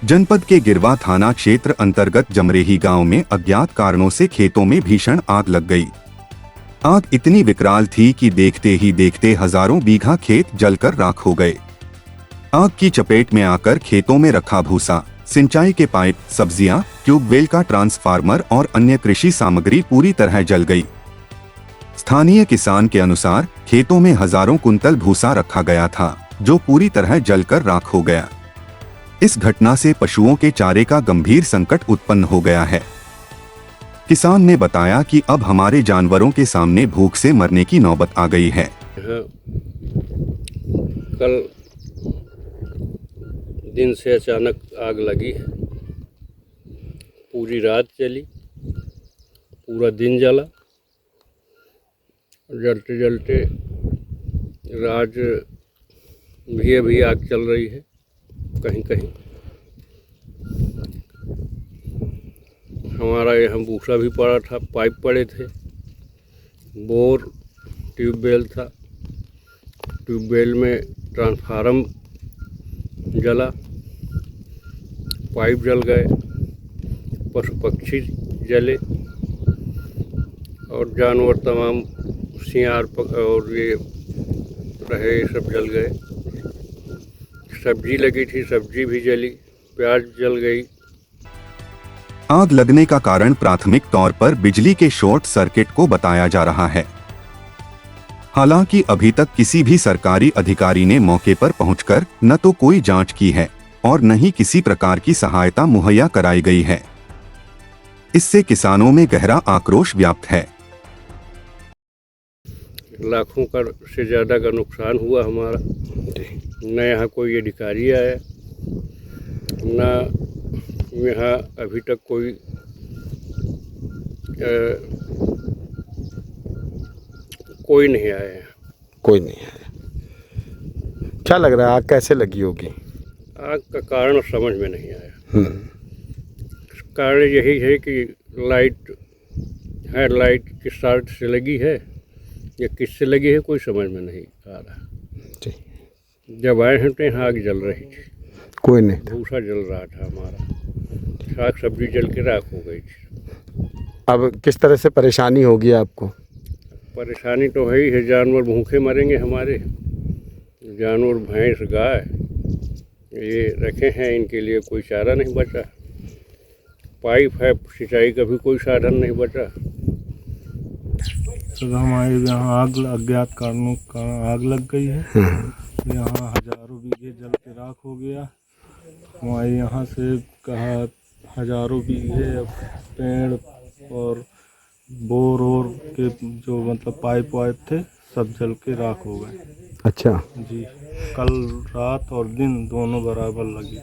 जनपद के गिरवा थाना क्षेत्र अंतर्गत जमरेही गांव में अज्ञात कारणों से खेतों में भीषण आग लग गई। आग इतनी विकराल थी कि देखते ही देखते हजारों बीघा खेत जलकर राख हो गए। आग की चपेट में आकर खेतों में रखा भूसा, सिंचाई के पाइप, सब्जियां, ट्यूबवेल का ट्रांसफार्मर और अन्य कृषि सामग्री पूरी तरह जल गई। स्थानीय किसान के अनुसार खेतों में हजारों कुंतल भूसा रखा गया था, जो पूरी तरह जलकर राख हो गया। इस घटना से पशुओं के चारे का गंभीर संकट उत्पन्न हो गया है। किसान ने बताया कि अब हमारे जानवरों के सामने भूख से मरने की नौबत आ गई है। कल दिन से अचानक आग लगी है, पूरी रात चली, पूरा दिन जला। जलते जलते रात भी अभी आग चल रही है कहीं कहीं। हमारा यहाँ भूसा भी पड़ा था, पाइप पड़े थे, बोर ट्यूबवेल था, ट्यूबवेल में ट्रांसफार्मर जला, पाइप जल गए, पशु पक्षी जले और जानवर तमाम सियार और ये रहे सब जल गए। सब्जी लगी थी, सब्जी भी जली, प्याज जल गई। आग लगने का कारण प्राथमिक तौर पर बिजली के शॉर्ट सर्किट को बताया जा रहा है। हालांकि अभी तक किसी भी सरकारी अधिकारी ने मौके पर पहुंचकर न तो कोई जांच की है और न ही किसी प्रकार की सहायता मुहैया कराई गई है। इससे किसानों में गहरा आक्रोश व्याप्त है। लाखों का से ज़्यादा का नुकसान हुआ हमारा। न यहाँ कोई अधिकारी आया, न यहाँ अभी तक कोई कोई नहीं आया है। कोई नहीं आया। क्या लग रहा है आग कैसे लगी होगी? आग का कारण समझ में नहीं आया। कारण यही है कि लाइट किस शॉर्ट से लगी है या किससे लगी है, कोई समझ में नहीं आ रहा। जब आए हैं तो यहाँ आग जल रही थी, कोई नहीं, भूसा जल रहा था, हमारा साग सब्जी जल के राख हो गई थी। अब किस तरह से परेशानी होगी आपको? परेशानी तो है ही है, जानवर भूखे मरेंगे हमारे। जानवर भैंस गाय ये रखे हैं, इनके लिए कोई चारा नहीं बचा। पाइप है, सिंचाई का भी कोई साधन नहीं बचा। तो हमारे यहाँ अज्ञात कारणों का आग लग गई है। यहाँ हजारों बीघे जल के राख हो गया। हमारे यहाँ से कहा हजारों बीघे पेड़ और बोर के जो मतलब पाइप वाइप थे सब जल के राख हो गए। अच्छा जी, कल रात और दिन दोनों बराबर लगी।